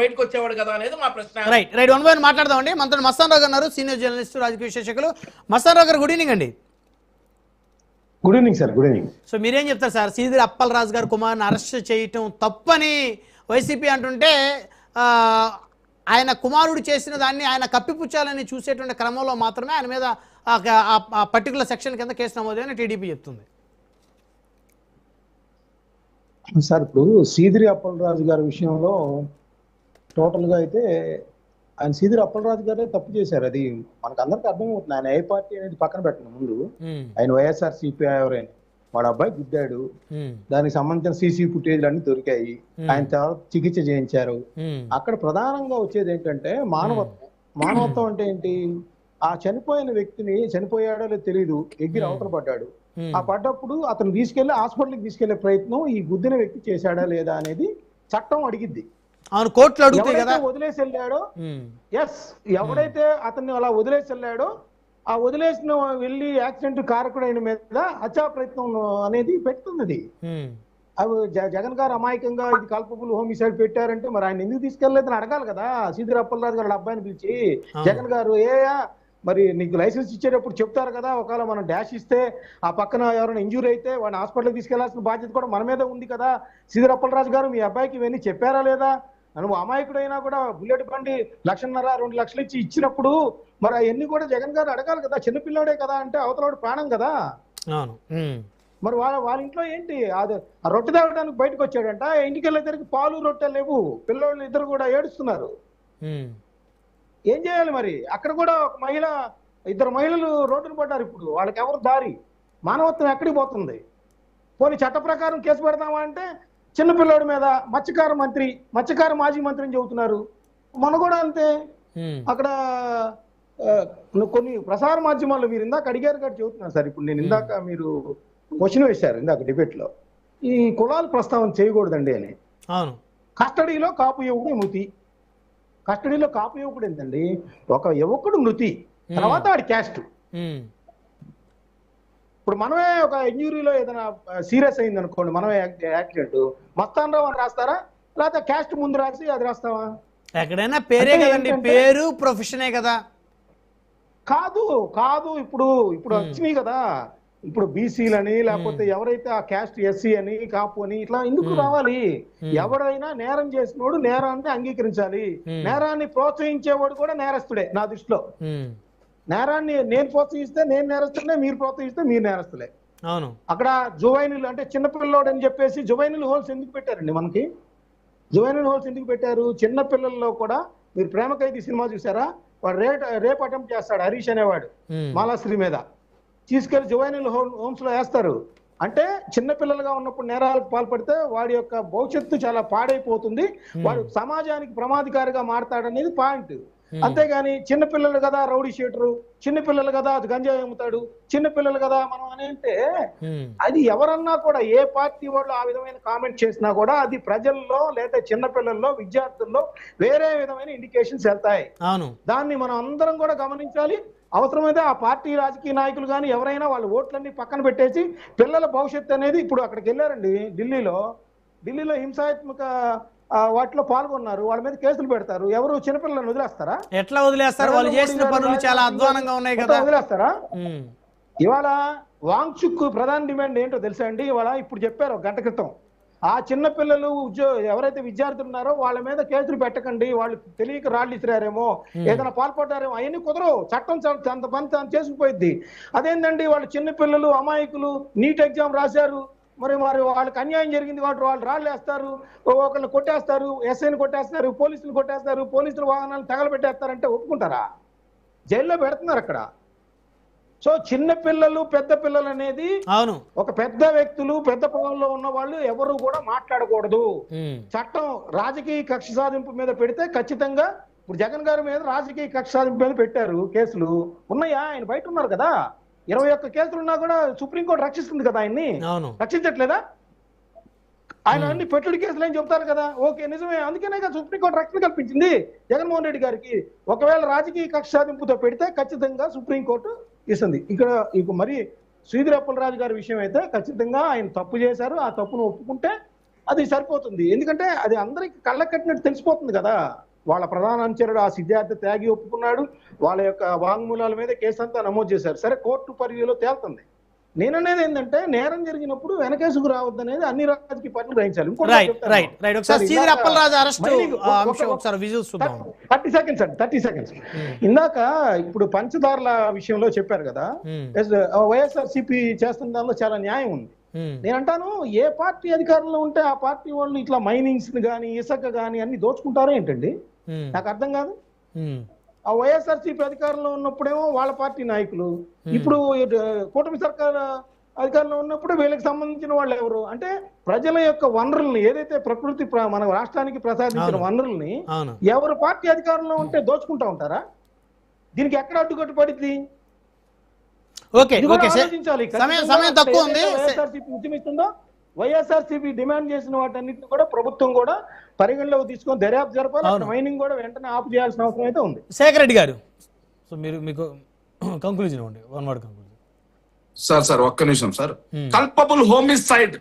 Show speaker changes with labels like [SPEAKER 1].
[SPEAKER 1] బయటకు వచ్చేవాడు కదా అనేది మా ప్రశ్న.
[SPEAKER 2] Right right, one by one మాట్లాడదామండి. మనతో మస్తాన్ రావు గారు, సీనియర్ జర్నలిస్ట్, రాజకీయ విశ్లేషకులు. మస్తాన్ రావు గారు, గుడ్ ఈవినింగ్ అండి.
[SPEAKER 3] Good evening sir. Good evening.
[SPEAKER 2] So మీరేం చెప్తారు సార్, సీదిరి అప్పలరాజు గారు కుమార్ని అరెస్ట్ చేయటం తప్పని వైసీపీ అంటుంటే ఆయన కుమారుడు చేసిన దాన్ని ఆయన కప్పిపుచ్చాలని చూసేటువంటి క్రమంలో మాత్రమే ఆయన మీద పర్టికులర్ సెక్షన్ కింద కేసు నమోదని టీడీపీ చెప్తుంది.
[SPEAKER 3] సార్ ఇప్పుడు సీదిరి అప్పలరాజు గారి విషయంలో టోటల్గా అయితే ఆయన సీదిరి అప్పలరాజు గారే తప్పు చేశారు. అది మనకు అందరికి అర్థమవుతుంది. ఆయన ఏ పార్టీ అనేది పక్కన పెట్టిన ముందు ఆయన వైఎస్ఆర్ సిపిఐ ఎవరైనా వాడు అబ్బాయి గుద్దాడు, దానికి సంబంధించిన సీసీ ఫుటేజ్లు అన్ని దొరికాయి, ఆయన చికిత్స చేయించారు. అక్కడ ప్రధానంగా వచ్చేది ఏంటంటే మానవత్వం. మానవత్వం అంటే ఏంటి? ఆ చనిపోయిన వ్యక్తిని, చనిపోయాడో లేదో తెలియదు, ఎగిరి అవతల పడ్డాడు. ఆ పడ్డప్పుడు అతను తీసుకెళ్లి హాస్పిటల్కి తీసుకెళ్లే ప్రయత్నం ఈ గుద్దిన వ్యక్తి చేశాడా లేదా అనేది చట్టం అడిగిద్ది.
[SPEAKER 2] అవును, కోర్టులో అడుగుతాయి కదా.
[SPEAKER 3] వదిలేసి వెళ్ళాడో, ఎస్, ఎవడైతే అతన్ని అలా వదిలేసి వెళ్ళాడో ఆ వదిలేసిన వెళ్ళి యాక్సిడెంట్ కారకుడైన మీద హత్యా ప్రయత్నం అనేది పెడుతున్నది. అవి జగన్ గారు అమాయకంగా ఇది కల్పబుల్ హోమిసైడ్ పెట్టారంటే మరి ఆయన ఎందుకు తీసుకెళ్లేదని అడగాలి కదా. సీదిరి అప్పలరాజు గారు అబ్బాయిని పిలిచి జగన్ గారు మరి నీకు లైసెన్స్ ఇచ్చేటప్పుడు చెప్తారు కదా, ఒకవేళ మనం డాష్ ఇస్తే ఆ పక్కన ఎవరైనా ఇంజూరీ అయితే వాడిని హాస్పిటల్కి తీసుకెళ్లాల్సిన బాధ్యత కూడా మన మీద ఉంది కదా. సీదిరి అప్పలరాజు గారు మీ అబ్బాయికి ఇవన్నీ చెప్పారా లేదా? నువ్వు అమాయకుడైనా కూడా బుల్లెట్ బండి 1,50,000 2 లక్షలు ఇచ్చినప్పుడు మరి అవన్నీ కూడా జగన్ గారు అడగాలి కదా. చిన్నపిల్లాడే కదా అంటే అవతలవాడు ప్రాణం కదా. మరి వాళ్ళ ఇంట్లో ఏంటి అది రొట్టె తేవడానికి బయటకు వచ్చాడంట, ఇంటికి వెళ్ళేసరికి పాలు రొట్టెలు లేవు, పిల్లోళ్ళు ఇద్దరు కూడా ఏడుస్తున్నారు. ఏం చేయాలి మరి? అక్కడ కూడా ఒక మహిళ, 2 మహిళలు రోడ్డును పడ్డారు. ఇప్పుడు వాళ్ళకి ఎవరు దారి? మానవత్వం ఎక్కడికి పోతుంది? పోనీ చట్ట ప్రకారం కేసు పెడతామా అంటే చిన్నపిల్లోడి మీద మత్స్యకార మాజీ మంత్రిని చెబుతున్నారు. మన కూడా అంతే. అక్కడ కొన్ని ప్రసార మాధ్యమాల్లో మీరు ఇందాక అడిగారు కాబట్టి చెబుతున్నారు సార్. ఇప్పుడు నేను ఇందాక మీరు క్వశ్చన్ వేశారు ఇందాక డిబేట్ లో, ఈ కులాల ప్రస్తావన చేయకూడదండి అని. కస్టడీలో కాపు యువకుడు మృతి. కస్టడీలో కాపు యువకుడు ఏంటండి? ఒక యువకుడు మృతి, తర్వాత ఆడి క్యాస్ట్. ఇప్పుడు మనమే ఒక ఇంజురీలో ఏదైనా సీరియస్ అయింది అనుకోండి, మనమే యాక్సిడెంట్, మస్తాన్ రావు అని రాస్తారా, లేకపోతే క్యాస్ట్ ముందు రాసి అది రాస్తావా?
[SPEAKER 2] ఎక్కడైనా పేరే కదండి, పేరు ప్రొఫెషనే కదా.
[SPEAKER 3] కాదు కాదు, ఇప్పుడు వచ్చినాయి కదా. ఇప్పుడు బీసీలని లేకపోతే ఎవరైతే ఆ క్యాస్ట్ ఎస్సీ అని కాపు అని ఇట్లా ఎందుకు రావాలి? ఎవరైనా నేరం చేసినోడు నేరాన్ని అంగీకరించాలి. నేరాన్ని ప్రోత్సహించేవాడు కూడా నేరస్తుడే నా దృష్టిలో. నేరాన్ని నేను ప్రోత్సహిస్తే నేను నేరస్తులే, మీరు ప్రోత్సహిస్తే మీరు నేరస్తులే.
[SPEAKER 2] అవును.
[SPEAKER 3] అక్కడ జువైనిల్ అంటే చిన్నపిల్లోడు అని చెప్పేసి జువైనిల్ హోల్స్ ఎందుకు పెట్టారండి? మనకి జువైనిల్ హోల్స్ ఎందుకు పెట్టారు? చిన్న పిల్లల్లో కూడా మీరు ప్రేమ ఖైదీ సినిమా చూసారా? వాడు రేప్ అటెంప్ట్ చేస్తాడు హరీష్ అనేవాడు మాలాశ్రీ మీద, తీసుకెళ్లి జువైనిల్ హోమ్స్ లో వేస్తారు. అంటే చిన్నపిల్లలుగా ఉన్నప్పుడు నేరాలకు పాల్పడితే వాడి యొక్క భవిష్యత్తు చాలా పాడైపోతుంది, వాడు సమాజానికి ప్రమాదకారిగా మారతాడనేది పాయింట్. అంతేగాని చిన్నపిల్లలు కదా రౌడీ షీటరు, చిన్నపిల్లలు కదా అది గంజాయి అమ్ముతాడు, చిన్నపిల్లలు కదా మనం అని అంటే అది ఎవరన్నా కూడా ఏ పార్టీ వాళ్ళు ఆ విధమైన కామెంట్ చేసినా కూడా అది ప్రజల్లో లేదా చిన్నపిల్లల్లో విద్యార్థుల్లో వేరే విధమైన ఇండికేషన్స్ వెళ్తాయి. దాన్ని మనం అందరం కూడా గమనించాలి. అవసరమైతే ఆ పార్టీ రాజకీయ నాయకులు కానీ ఎవరైనా వాళ్ళ ఓట్లన్నీ పక్కన పెట్టేసి పిల్లల భవిష్యత్తు అనేది, ఇప్పుడు అక్కడికి వెళ్ళారండి ఢిల్లీలో హింసాత్మక వాటిలో పాల్గొన్నారు, వాళ్ళ మీద కేసులు పెడతారు. ఎవరు చిన్నపిల్లలను వదిలేస్తారా?
[SPEAKER 2] ఎట్లా వదిలేస్తారు? వాళ్ళు చేసిన పనులు చాలా అధ్వానంగా ఉన్నాయి కదా, వదిలేస్తారా?
[SPEAKER 3] ఇవాళ వాంగ్చుక్ ప్రధాన డిమాండ్ ఏంటో తెలుసా అండి? ఇవాళ ఇప్పుడు చెప్పారు 1 గంట క్రితం, ఆ చిన్నపిల్లలు ఎవరైతే విద్యార్థులు ఉన్నారో వాళ్ళ మీద కేసులు పెట్టకండి, వాళ్ళు తెలియక రాళ్ళు ఇసిరారేమో, ఏదైనా పాల్పడ్డారేమో, అవన్నీ కుదరవు. చట్టం అంత పని చేసుకుపోయిద్ది. అదేంటండి, వాళ్ళు చిన్నపిల్లలు అమాయకులు నీట్ ఎగ్జామ్ రాశారు, మరి వాళ్ళకి అన్యాయం జరిగింది కాబట్టి వాళ్ళు రాళ్ళు వేస్తారు, ఒకళ్ళని కొట్టేస్తారు, ఎస్ఐని కొట్టేస్తారు, పోలీసులు కొట్టేస్తారు, పోలీసుల వాహనాలను తగలబెట్టేస్తారంటే ఒప్పుకుంటారా? జైల్లో పెడుతున్నారు అక్కడ. సో చిన్న పిల్లలు పెద్ద పిల్లలు అనేది ఒక పెద్ద వ్యక్తులు పెద్ద పొలంలో ఉన్న వాళ్ళు ఎవరు కూడా మాట్లాడకూడదు. చట్టం రాజకీయ కక్ష సాధింపు మీద పెడితే ఖచ్చితంగా, ఇప్పుడు జగన్ గారి మీద రాజకీయ కక్ష సాధింపు మీద పెట్టారు కేసులు ఉన్నాయా? ఆయన బయట ఉన్నారు కదా, 21 కేసులు ఉన్నా కూడా సుప్రీంకోర్టు రక్షిస్తుంది కదా ఆయన్ని, రక్షించట్లేదా? ఆయన అన్ని పెట్టుడి కేసులు ఏం చెప్తారు కదా, ఓకే నిజమే, అందుకనే సుప్రీంకోర్టు రక్షణ కల్పించింది జగన్మోహన్ రెడ్డి గారికి. ఒకవేళ రాజకీయ కక్ష సాధింపుతో పెడితే ఖచ్చితంగా సుప్రీంకోర్టు ఇస్తుంది. ఇక్కడ మరి సీదిరి అప్పలరాజు గారి విషయం అయితే ఖచ్చితంగా ఆయన తప్పు చేశారు, ఆ తప్పును ఒప్పుకుంటే అది సరిపోతుంది. ఎందుకంటే అది అందరికి కళ్ళకు కట్టినట్టు తెలిసిపోతుంది కదా. వాళ్ళ ప్రధాన అనుచరుడు ఆ సిద్ధార్థ త్యాగి ఒప్పుకున్నాడు, వాళ్ళ యొక్క వాంగ్మూలాల మీద కేసు అంతా నమోదు చేశారు. సరే, కోర్టు పరిధిలో తేలుతుంది. నేననేది ఏంటంటే, నేరం జరిగినప్పుడు వెనకేసుకు రావద్దు అనేది అన్ని రాజకీయ పార్టీలు గ్రహించాలి. ఇంకోటి
[SPEAKER 2] రైట్
[SPEAKER 3] చెప్తాను.
[SPEAKER 2] రైట్ రైట్ ఒకసారి
[SPEAKER 3] సార్,
[SPEAKER 2] శ్రీధర్
[SPEAKER 3] ఇందాక
[SPEAKER 2] అప్పలరాజు అరెస్ట్
[SPEAKER 3] మైనింగ్
[SPEAKER 2] అంశం ఒకసారి విజువల్స్ చూద్దాం.
[SPEAKER 3] 30 సెకండ్స్ అండి, 30 సెకండ్స్. ఇందాక ఇప్పుడు పంచదారుల విషయంలో చెప్పారు కదా, వైఎస్ఆర్సీపీ చేస్తున్న దానిలో చాలా న్యాయం ఉంది. నేను అంటాను, ఏ పార్టీ అధికారంలో ఉంటే ఆ పార్టీ వాళ్ళు ఇట్లా మైనింగ్స్ కానీ ఇసుక కానీ అన్ని దోచుకుంటారో ఏంటండి, నాకు అర్థం కాదు. ఆ వైఎస్ఆర్సీపీ అధికారంలో ఉన్నప్పుడేమో వాళ్ళ పార్టీ నాయకులు, ఇప్పుడు కూటమి సర్కార్ అధికారంలో ఉన్నప్పుడు వీళ్ళకి సంబంధించిన వాళ్ళు ఎవరు అంటే, ప్రజల యొక్క వనరుల్ని ఏదైతే ప్రకృతి మన రాష్ట్రానికి ప్రసాదించిన వనరుల్ని ఎవరు పార్టీ అధికారంలో ఉంటే దోచుకుంటా ఉంటారా? దీనికి ఎక్కడ అడ్డుకట్టు పడింది?
[SPEAKER 2] ఓకే ఓకే సమయం తక్కువ ఉంది.
[SPEAKER 3] వైఎస్ఆర్సీపీ ఉద్యమిస్తుందో, వైఎస్ఆర్సీపీ డిమాండ్ చేసిన వాటన్నిటిని కూడా ప్రభుత్వం కూడా పరిగణలోకి తీసుకొని దర్యాప్తు జరపాలి. మైనింగ్ కూడా వెంటనే ఆపు చేయాల్సిన అవసరం అయితే ఉంది.
[SPEAKER 2] శేఖర్ రెడ్డి గారు, సో మీకు కంక్లూజన్ ఇవ్వండి, వన్ వర్డ్ కంక్లూజన్.
[SPEAKER 4] సార్ ఒక్క నిమిషం సార్. Culpable homicide